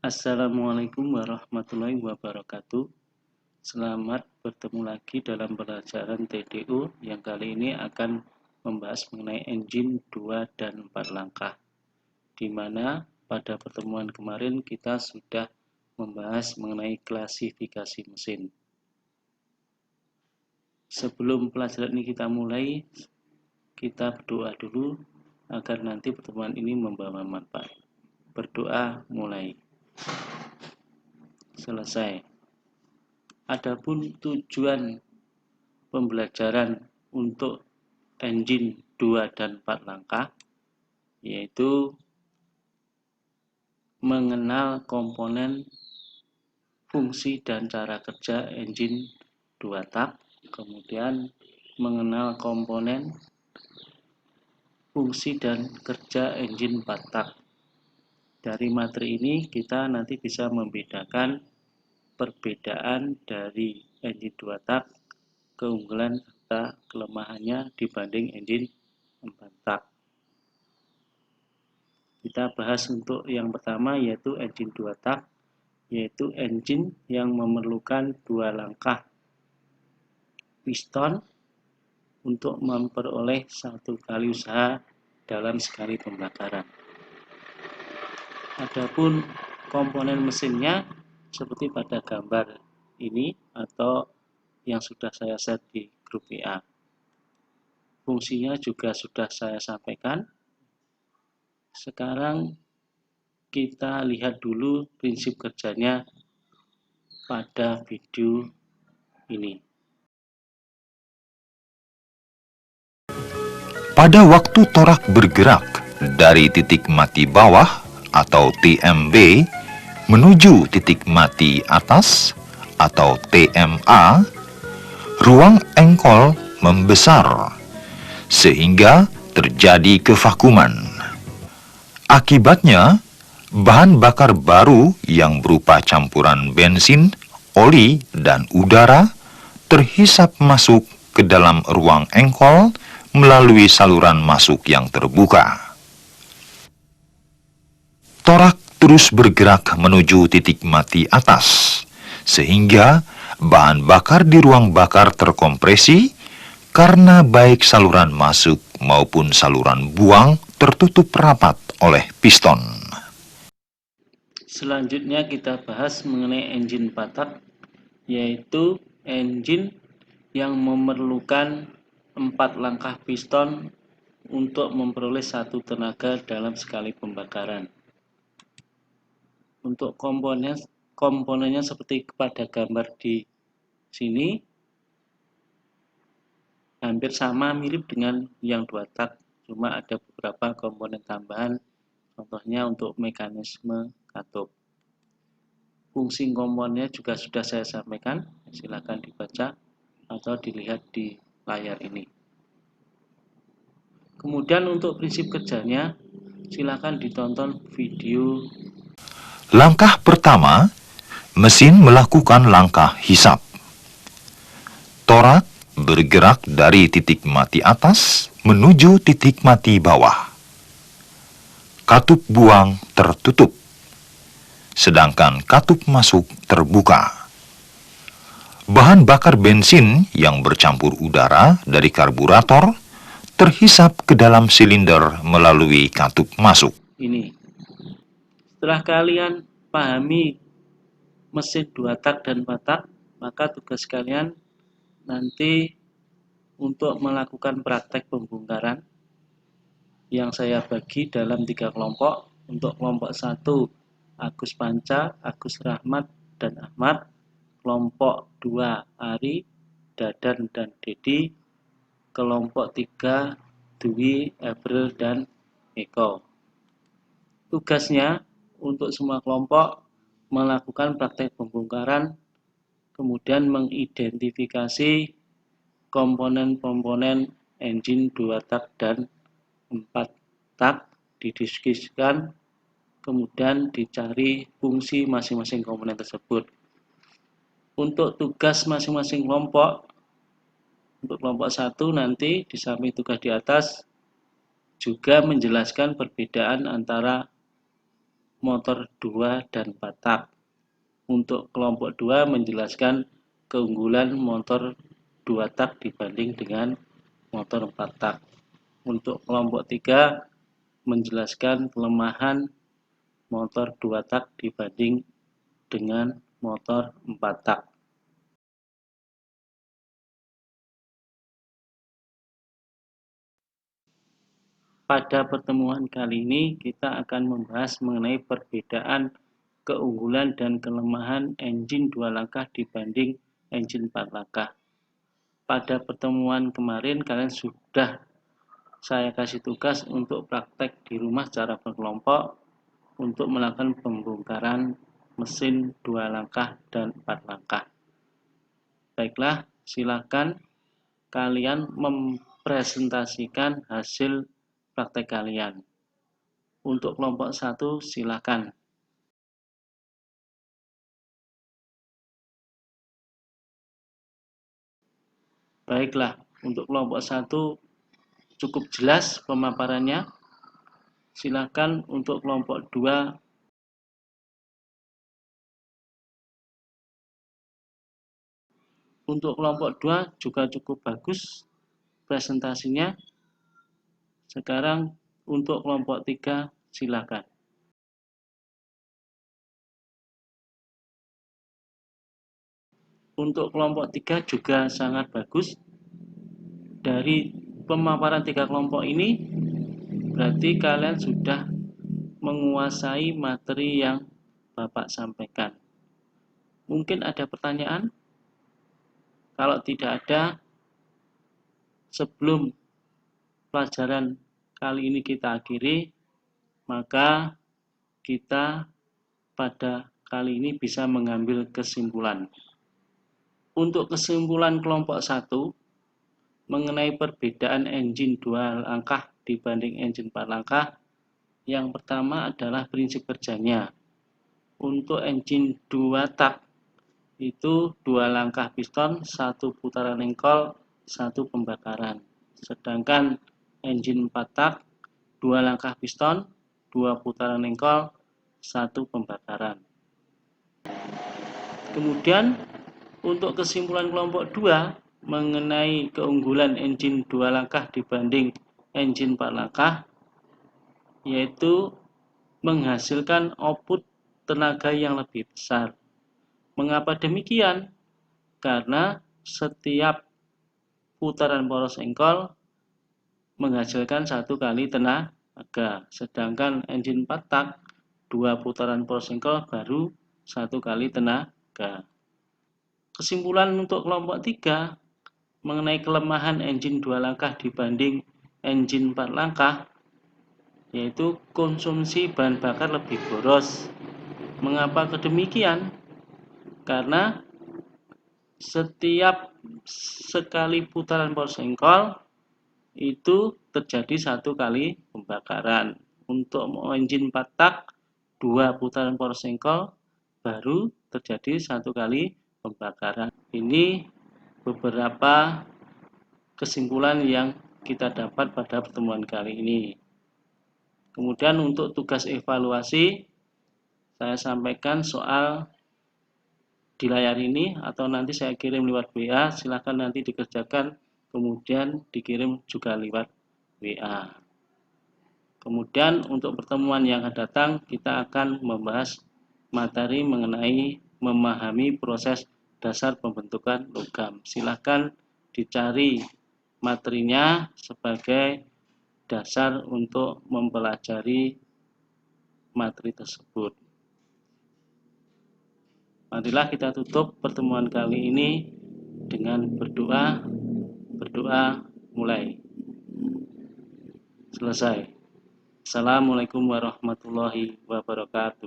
Assalamualaikum warahmatullahi wabarakatuh. Selamat bertemu lagi dalam pelajaran TDU yang kali ini akan membahas mengenai engine 2 dan 4 langkah. Di mana pada pertemuan kemarin kita sudah membahas mengenai klasifikasi mesin. Sebelum pelajaran ini kita mulai, kita berdoa dulu agar nanti pertemuan ini membawa manfaat. Berdoa mulai. Selesai. Adapun tujuan pembelajaran untuk engine 2 dan 4 langkah yaitu mengenal komponen, fungsi dan cara kerja engine 2 tak, kemudian mengenal komponen, fungsi dan kerja engine 4 tak. Dari materi ini kita nanti bisa membedakan perbedaan dari engine 2 tak, keunggulan serta kelemahannya dibanding engine 4 tak. Kita bahas untuk yang pertama yaitu engine 2 tak, yaitu engine yang memerlukan 2 langkah piston untuk memperoleh 1 kali usaha dalam sekali pembakaran. Adapun komponen mesinnya seperti pada gambar ini atau yang sudah saya set di grup WA. Fungsinya juga sudah saya sampaikan. Sekarang kita lihat dulu prinsip kerjanya pada video ini. Pada waktu torak bergerak dari titik mati bawah atau TMB menuju titik mati atas atau TMA, ruang engkol membesar sehingga terjadi kevakuman. Akibatnya, bahan bakar baru yang berupa campuran bensin, oli, dan udara terhisap masuk ke dalam ruang engkol melalui saluran masuk yang terbuka. Torak terus bergerak menuju titik mati atas, sehingga bahan bakar di ruang bakar terkompresi karena baik saluran masuk maupun saluran buang tertutup rapat oleh piston. Selanjutnya kita bahas mengenai engine 4 tak, yaitu engine yang memerlukan 4 langkah piston untuk memperoleh 1 tenaga dalam sekali pembakaran. Untuk komponennya seperti pada gambar di sini, hampir sama mirip dengan yang 2 tak, cuma ada beberapa komponen tambahan, contohnya untuk mekanisme katup. Fungsi komponennya juga sudah saya sampaikan, silakan dibaca atau dilihat di layar ini. Kemudian untuk prinsip kerjanya, silakan ditonton video. Langkah pertama, mesin melakukan langkah hisap. Torak bergerak dari titik mati atas menuju titik mati bawah. Katup buang tertutup, sedangkan katup masuk terbuka. Bahan bakar bensin yang bercampur udara dari karburator terhisap ke dalam silinder melalui katup masuk. Ini. Setelah kalian pahami mesin 2 tak dan 4 tak, maka tugas kalian nanti untuk melakukan praktek pembongkaran yang saya bagi dalam 3 kelompok. Untuk kelompok 1 Agus Panca, Agus Rahmat, dan Ahmad. Kelompok 2 Ari, Dadan, dan Dedi. Kelompok 3 Dwi, April, dan Eko. Tugasnya untuk semua kelompok melakukan praktek pembongkaran, kemudian mengidentifikasi komponen-komponen engine 2 tak dan 4 tak, didiskusikan, kemudian dicari fungsi masing-masing komponen tersebut. Untuk tugas masing-masing kelompok, untuk kelompok 1 nanti di samping tugas di atas juga menjelaskan perbedaan antara motor 2 dan 4 tak. Untuk kelompok 2 menjelaskan keunggulan motor 2 tak dibanding dengan motor 4 tak. Untuk kelompok 3 menjelaskan kelemahan motor 2 tak dibanding dengan motor 4 tak. Pada pertemuan kali ini kita akan membahas mengenai perbedaan keunggulan dan kelemahan engine 2 langkah dibanding engine 4 langkah. Pada pertemuan kemarin kalian sudah saya kasih tugas untuk praktek di rumah secara berkelompok untuk melakukan pembongkaran mesin 2 langkah dan 4 langkah. Baiklah, silakan kalian mempresentasikan hasil praktek kalian. Untuk kelompok 1 silakan. Baiklah, untuk kelompok 1 cukup jelas pemaparannya. Silakan untuk kelompok 2. Untuk kelompok 2 juga cukup bagus presentasinya. Sekarang untuk kelompok 3 silakan. Untuk kelompok 3 juga sangat bagus. Dari pemaparan 3 kelompok ini berarti kalian sudah menguasai materi yang Bapak sampaikan. Mungkin ada pertanyaan? Kalau tidak ada, sebelum pelajaran kali ini kita akhiri, maka kita pada kali ini bisa mengambil kesimpulan. Untuk kesimpulan kelompok 1 mengenai perbedaan engine 2 langkah dibanding engine 4 langkah, yang pertama adalah prinsip kerjanya. Untuk engine 2 tak itu 2 langkah piston, 1 putaran engkol, 1 pembakaran. Sedangkan engine 4 tak 2 langkah piston, 2 putaran engkol, 1 pembakaran. Kemudian untuk kesimpulan kelompok 2 mengenai keunggulan engine 2 langkah dibanding engine 4 langkah, yaitu menghasilkan output tenaga yang lebih besar. Mengapa demikian? Karena setiap putaran poros engkol menghasilkan 1 kali tenaga, sedangkan engine 4 tak 2 putaran poros engkol baru 1 kali tenaga. Kesimpulan untuk kelompok 3 mengenai kelemahan engine 2 langkah dibanding engine 4 langkah, yaitu konsumsi bahan bakar lebih boros. Mengapa demikian? Karena setiap sekali putaran poros engkol itu terjadi 1 kali pembakaran. Untuk engine 4 tak 2 putaran poros engkol baru terjadi 1 kali pembakaran. Ini beberapa kesimpulan yang kita dapat pada pertemuan kali ini. Kemudian untuk tugas evaluasi saya sampaikan soal di layar ini atau nanti saya kirim lewat WA, silahkan nanti dikerjakan kemudian dikirim juga lewat WA. Kemudian untuk pertemuan yang akan datang kita akan membahas materi mengenai memahami proses dasar pembentukan logam. Silahkan dicari materinya sebagai dasar untuk mempelajari materi tersebut. Marilah kita tutup pertemuan kali ini dengan berdoa. Berdoa mulai. Selesai. Assalamualaikum warahmatullahi wabarakatuh.